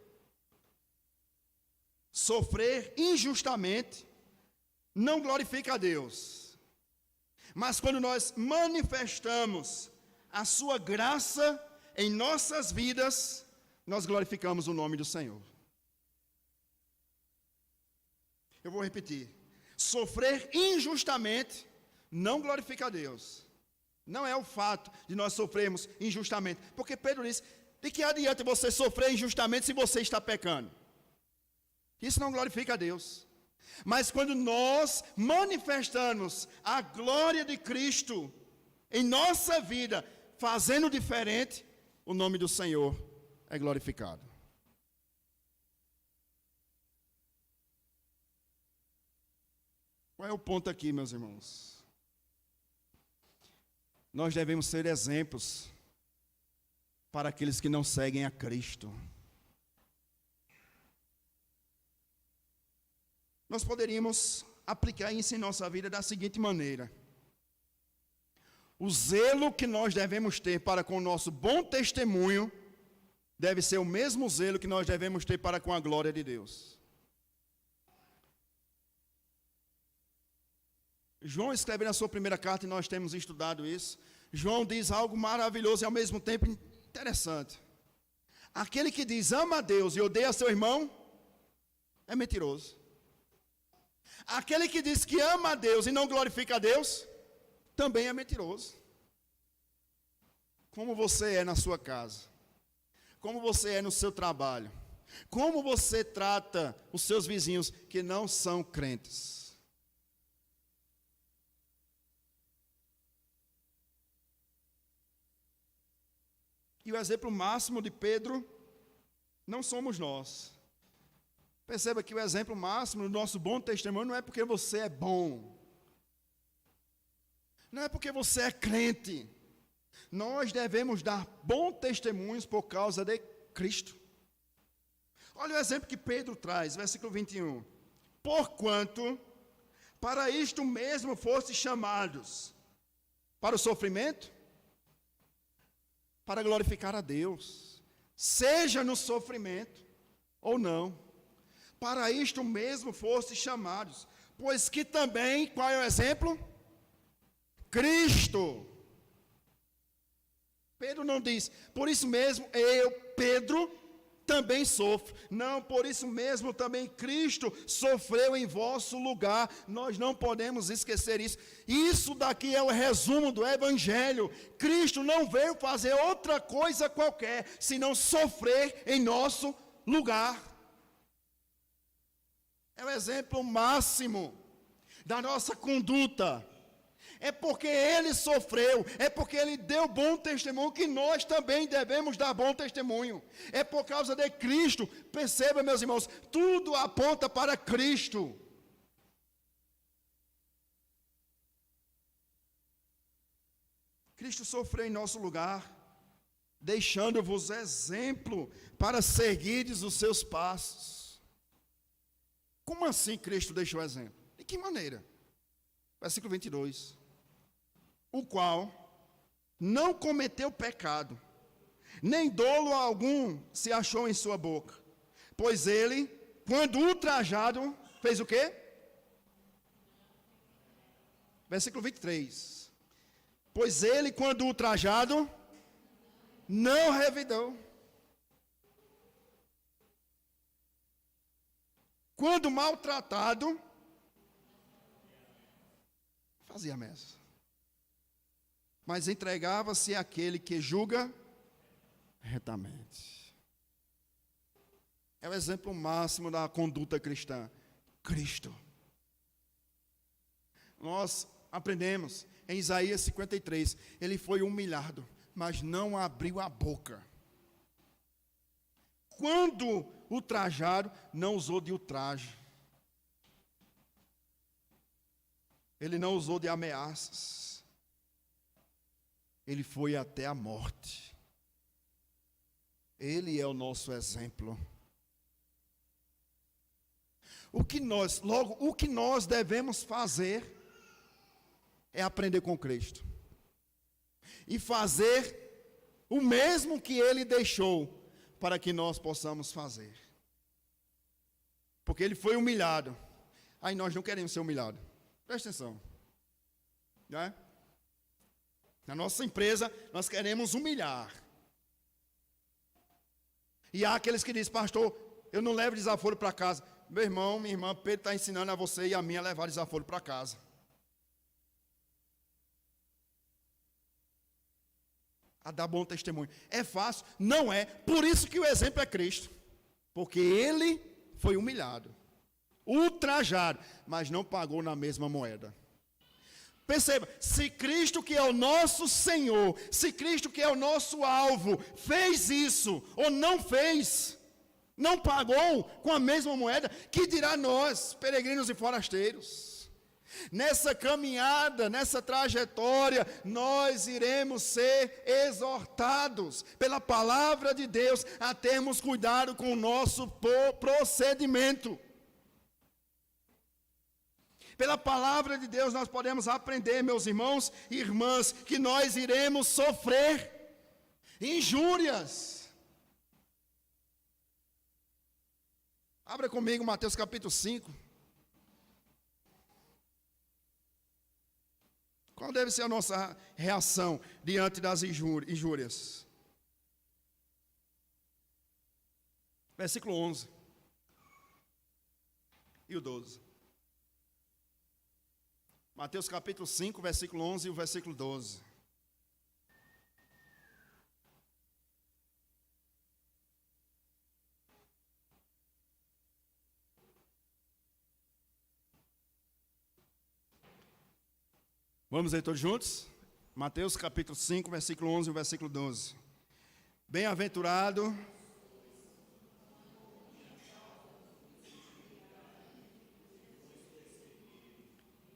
sofrer injustamente não glorifica a Deus. Mas quando nós manifestamos a sua graça em nossas vidas, nós glorificamos o nome do Senhor. Eu vou repetir. Sofrer injustamente não glorifica a Deus. Não é o fato de nós sofrermos injustamente. Porque Pedro disse, de que adianta você sofrer injustamente se você está pecando? Isso não glorifica a Deus. Mas quando nós manifestamos a glória de Cristo em nossa vida, fazendo diferente, o nome do Senhor é glorificado. Qual é o ponto aqui, meus irmãos? Nós devemos ser exemplos para aqueles que não seguem a Cristo. Nós poderíamos aplicar isso em nossa vida da seguinte maneira: o zelo que nós devemos ter para com o nosso bom testemunho deve ser o mesmo zelo que nós devemos ter para com a glória de Deus. João escreve na sua primeira carta, e nós temos estudado isso. João diz algo maravilhoso e ao mesmo tempo interessante. Aquele que diz ama a Deus e odeia seu irmão é mentiroso. Aquele que diz que ama a Deus e não glorifica a Deus também é mentiroso. Como você é na sua casa, como você é no seu trabalho, como você trata os seus vizinhos que não são crentes. E o exemplo máximo de Pedro não somos nós. Perceba que o exemplo máximo do nosso bom testemunho não é porque você é bom. Não é porque você é crente. Nós devemos dar bons testemunhos por causa de Cristo. Olha o exemplo que Pedro traz, versículo 21. Porquanto, para isto mesmo fostes chamados, para o sofrimento, para glorificar a Deus, seja no sofrimento ou não. Para isto mesmo fostes chamados, pois que também, qual é o exemplo? Cristo. Pedro não diz, por isso mesmo eu, Pedro, também sofro. Não, por isso mesmo também Cristo sofreu em vosso lugar. Nós não podemos esquecer isso. Isso daqui é o resumo do Evangelho. Cristo não veio fazer outra coisa qualquer, senão sofrer em nosso lugar. É o exemplo máximo da nossa conduta. É porque Ele sofreu, é porque Ele deu bom testemunho, que nós também devemos dar bom testemunho. É por causa de Cristo. Perceba, meus irmãos, tudo aponta para Cristo. Cristo sofreu em nosso lugar, deixando-vos exemplo para seguirdes os seus passos. Como assim Cristo deixou exemplo? De que maneira? Versículo 22. O qual não cometeu pecado, nem dolo algum se achou em sua boca. Pois ele, quando ultrajado, fez o quê? Versículo 23. Pois ele, quando ultrajado, não revidou. Quando maltratado, fazia a mesa. Mas entregava-se àquele que julga retamente. É o exemplo máximo da conduta cristã. Cristo. Nós aprendemos em Isaías 53, ele foi humilhado, mas não abriu a boca. Quando ultrajaram, não usou de ultraje. Ele não usou de ameaças. Ele foi até a morte. Ele é o nosso exemplo. O que nós devemos fazer é aprender com Cristo. E fazer o mesmo que Ele deixou para que nós possamos fazer. Porque Ele foi humilhado. Aí nós não queremos ser humilhados. Presta atenção. Não é? Na nossa empresa, nós queremos humilhar. E há aqueles que dizem, pastor, eu não levo desaforo para casa. Meu irmão, minha irmã, Pedro está ensinando a você e a mim a levar desaforo para casa. A dar bom testemunho. É fácil? Não é. Por isso que o exemplo é Cristo. Porque Ele foi humilhado, ultrajado, mas não pagou na mesma moeda. Perceba, se Cristo que é o nosso Senhor, se Cristo que é o nosso alvo, fez isso, ou não fez, não pagou com a mesma moeda, que dirá nós, peregrinos e forasteiros? Nessa caminhada, nessa trajetória, nós iremos ser exortados pela palavra de Deus a termos cuidado com o nosso procedimento. Pela palavra de Deus nós podemos aprender, meus irmãos e irmãs, que nós iremos sofrer injúrias. Abra comigo Mateus capítulo 5. Qual deve ser a nossa reação diante das injúrias? Versículo 11 e o 12. Mateus capítulo 5, versículo 11 e o versículo 12. Vamos ler todos juntos? Mateus capítulo 5, versículo 11 e o versículo 12. Bem-aventurado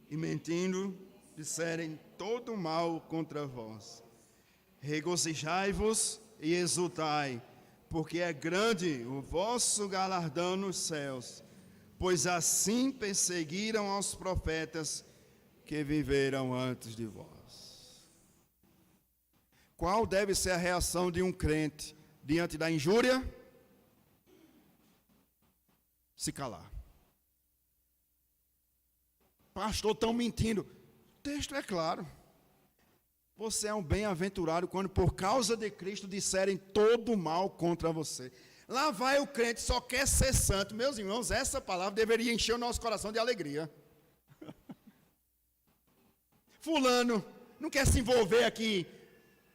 e mentindo, disserem todo mal contra vós. Regozijai-vos e exultai, porque é grande o vosso galardão nos céus, pois assim perseguiram aos profetas que viveram antes de vós. Qual deve ser a reação de um crente diante da injúria? Se calar. Pastor, estão mentindo. O texto é claro. Você é um bem-aventurado quando por causa de Cristo disserem todo mal contra você. Lá vai o crente, só quer ser santo. Meus irmãos, essa palavra deveria encher o nosso coração de alegria. Fulano não quer se envolver aqui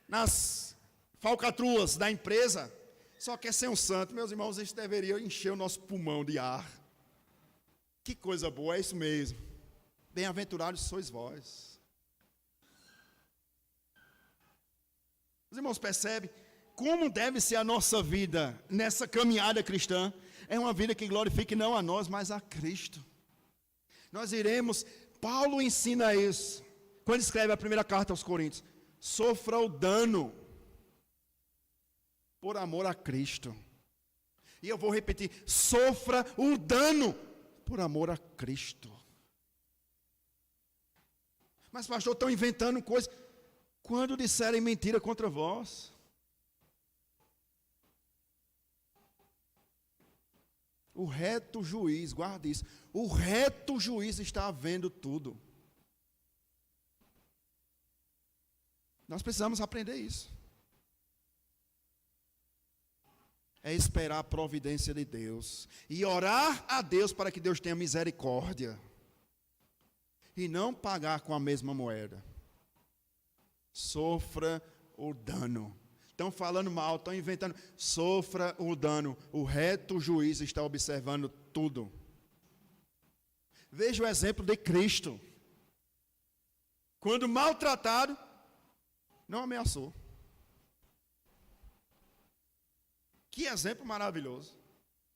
nas falcatruas da empresa, só quer ser um santo. Meus irmãos, isso deveria encher o nosso pulmão de ar. Que coisa boa, é isso mesmo. Bem-aventurados sois vós. Os irmãos percebem como deve ser a nossa vida nessa caminhada cristã? É uma vida que glorifique não a nós, mas a Cristo. Nós iremos, Paulo ensina isso, quando escreve a primeira carta aos Coríntios: sofra o dano por amor a Cristo. E eu vou repetir: sofra o dano por amor a Cristo. Mas pastor, estão inventando coisas. Quando disserem mentira contra vós, o reto juiz, guarde isso, o reto juiz está vendo tudo. Nós precisamos aprender isso. é esperar a providência de Deus e orar a Deus para que Deus tenha misericórdia e não pagar com a mesma moeda. Sofra o dano. Estão falando mal, estão inventando. Sofra o dano. O reto juiz está observando tudo. Veja o exemplo de Cristo. Quando maltratado, não ameaçou. Que exemplo maravilhoso.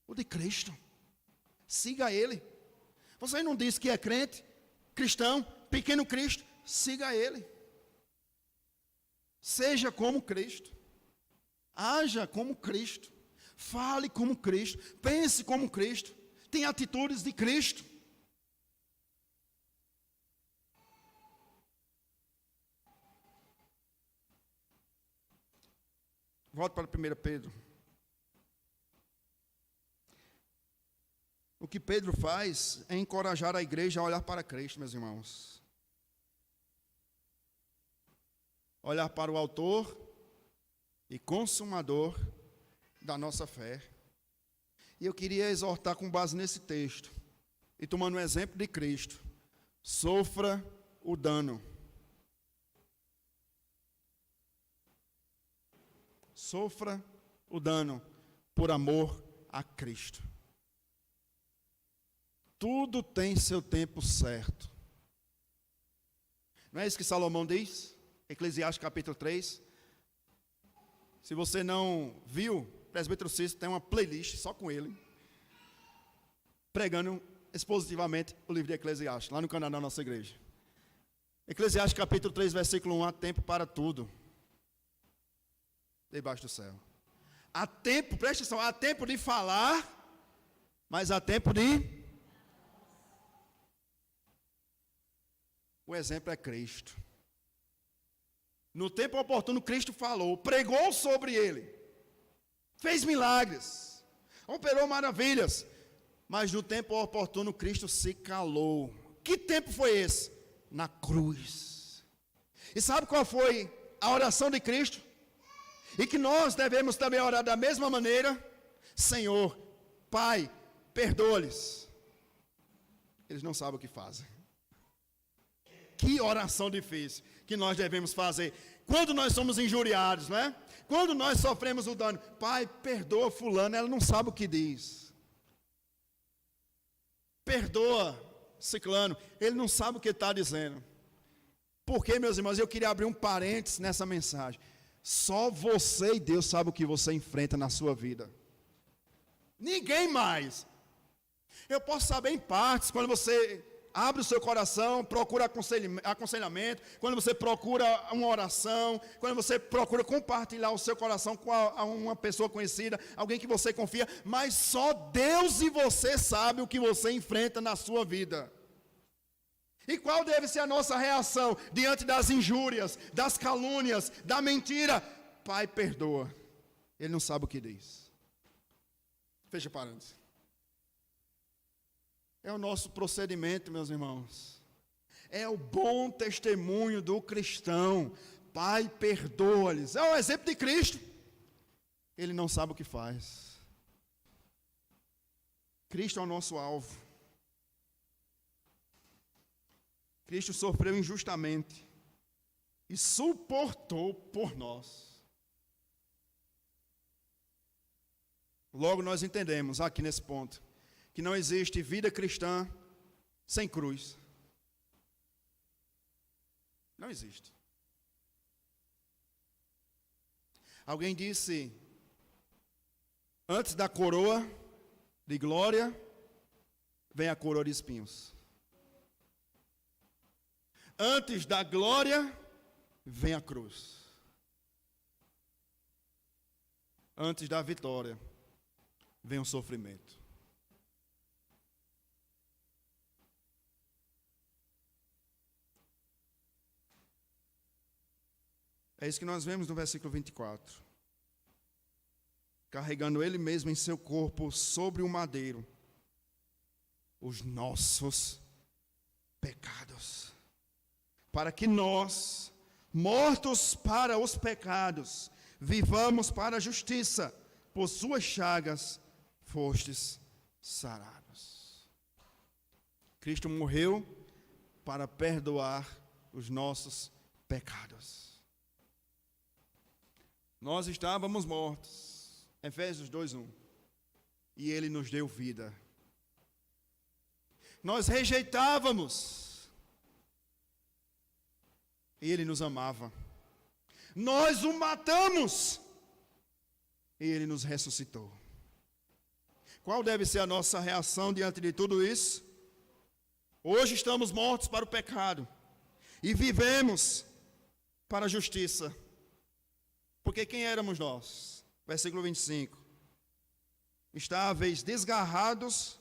O de Cristo. Siga Ele. Você não disse que é crente, cristão, pequeno Cristo? Siga Ele. Seja como Cristo. Haja como Cristo. Fale como Cristo. Pense como Cristo. Tenha atitudes de Cristo. Volto para 1 Pedro. O que Pedro faz é encorajar a igreja a olhar para Cristo, meus irmãos. Olhar para o autor e consumador da nossa fé. E eu queria exortar com base nesse texto, e tomando o exemplo de Cristo, sofra o dano. Sofra o dano por amor a Cristo. Tudo tem seu tempo certo. Não é isso que Salomão diz? Eclesiastes capítulo 3. Se você não viu, Presbítero Cícero tem uma playlist só com ele, pregando expositivamente o livro de Eclesiastes, lá no canal da nossa igreja. Eclesiastes capítulo 3, versículo 1, há tempo para tudo, debaixo do céu. Há tempo, preste atenção, há tempo de falar, mas há tempo de... O exemplo é Cristo. No tempo oportuno, Cristo falou, pregou sobre ele, fez milagres, operou maravilhas, mas no tempo oportuno, Cristo se calou. Que tempo foi esse? Na cruz. E sabe qual foi a oração de Cristo? E que nós devemos também orar da mesma maneira? Senhor, Pai, perdoa-lhes. Eles não sabem o que fazem. Que oração difícil que nós devemos fazer quando nós somos injuriados, né? Quando nós sofremos o dano. Pai, perdoa fulano, ela não sabe o que diz. Perdoa ciclano, ele não sabe o que está dizendo. Porque, meus irmãos, eu queria abrir um parênteses nessa mensagem. Só você e Deus sabem o que você enfrenta na sua vida. Ninguém mais. Eu posso saber em partes, quando você abre o seu coração, procura aconselhamento, quando você procura uma oração, quando você procura compartilhar o seu coração com uma pessoa conhecida, alguém que você confia, mas só Deus e você sabe o que você enfrenta na sua vida. E qual deve ser a nossa reação diante das injúrias, das calúnias, da mentira? Pai, perdoa. Ele não sabe o que diz. Fecha parênteses. É o nosso procedimento, meus irmãos. É o bom testemunho do cristão. Pai, perdoa-lhes. É o exemplo de Cristo. Ele não sabe o que faz. Cristo é o nosso alvo. Cristo sofreu injustamente e suportou por nós. Logo nós entendemos aqui nesse ponto que não existe vida cristã sem cruz. Não existe. Alguém disse, antes da coroa de glória, vem a coroa de espinhos. Antes da glória, vem a cruz. Antes da vitória, vem o sofrimento. É isso que nós vemos no versículo 24. Carregando ele mesmo em seu corpo sobre o madeiro os nossos pecados, para que nós, mortos para os pecados, vivamos para a justiça. por suas chagas fostes sarados. Cristo morreu para perdoar os nossos pecados. Nós estávamos mortos, Efésios 2:1, e Ele nos deu vida. Nós rejeitávamos, e Ele nos amava. Nós o matamos, e Ele nos ressuscitou. Qual deve ser a nossa reação diante de tudo isso? Hoje estamos mortos para o pecado e vivemos para a justiça. Porque quem éramos nós? Versículo 25. Estáveis desgarrados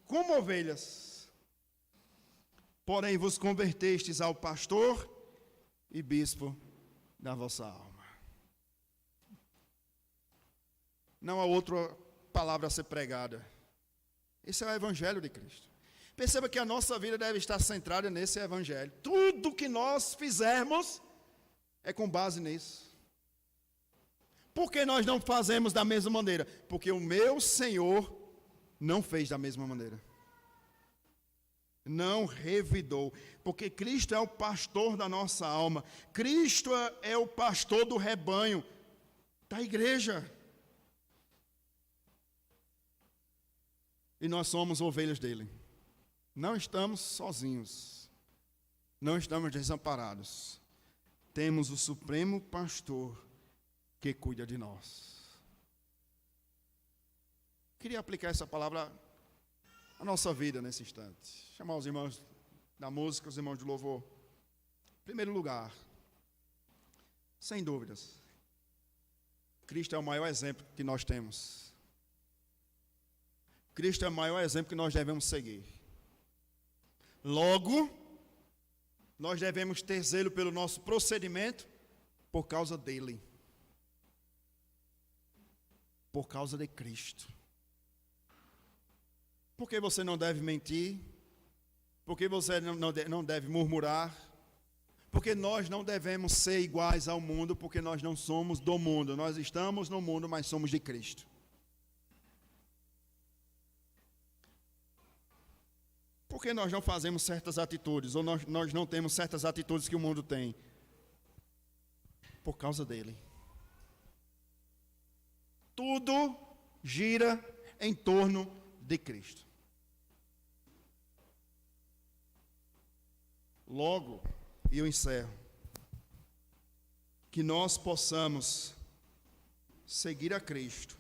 como ovelhas, porém vos convertestes ao pastor e bispo da vossa alma. Não há outra palavra a ser pregada. Esse é o Evangelho de Cristo. Perceba que a nossa vida deve estar centrada nesse Evangelho. Tudo que nós fizermos é com base nisso. Por que nós não fazemos da mesma maneira? Porque o meu Senhor não fez da mesma maneira. Não revidou. Porque Cristo é o pastor da nossa alma. Cristo é o pastor do rebanho, da igreja. E nós somos ovelhas dele. Não estamos sozinhos. Não estamos desamparados. Temos o supremo pastor que cuida de nós. Queria aplicar essa palavra à nossa vida nesse instante. Chamar os irmãos da música, os irmãos de louvor. Em primeiro lugar, sem dúvidas, Cristo é o maior exemplo que nós temos. Cristo é o maior exemplo que nós devemos seguir. Logo, nós devemos ter zelo pelo nosso procedimento por causa dele. Por causa de Cristo. Porque você não deve mentir. Porque você não deve murmurar. Porque nós não devemos ser iguais ao mundo, porque nós não somos do mundo. Nós estamos no mundo, mas somos de Cristo. Por que nós não fazemos certas atitudes, ou nós não temos certas atitudes que o mundo tem? Por causa dele. Tudo gira em torno de Cristo. Logo, e eu encerro, que nós possamos seguir a Cristo,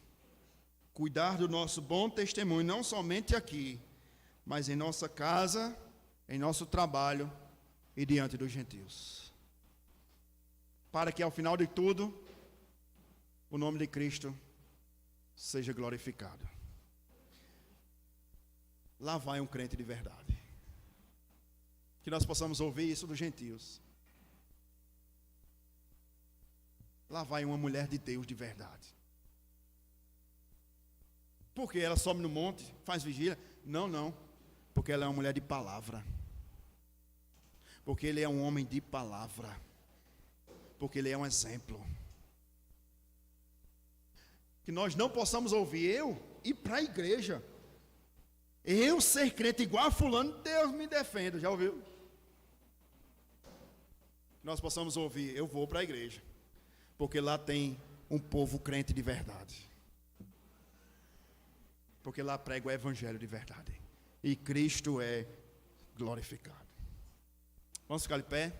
cuidar do nosso bom testemunho, não somente aqui, mas em nossa casa, em nosso trabalho e diante dos gentios. Para que ao final de tudo, o nome de Cristo seja glorificado. Lá vai um crente de verdade. Que nós possamos ouvir isso dos gentios. Lá vai uma mulher de Deus de verdade. Porque ela sobe no monte, faz vigília? Não. Porque ela é uma mulher de palavra. Porque ele é um homem de palavra. Porque ele é um exemplo. Que nós não possamos ouvir eu ir para a igreja. Eu ser crente igual a fulano, Deus me defenda. Já ouviu? Que nós possamos ouvir, eu vou para a igreja. Porque lá tem um povo crente de verdade. Porque lá prega o evangelho de verdade. E Cristo é glorificado. Vamos ficar de pé?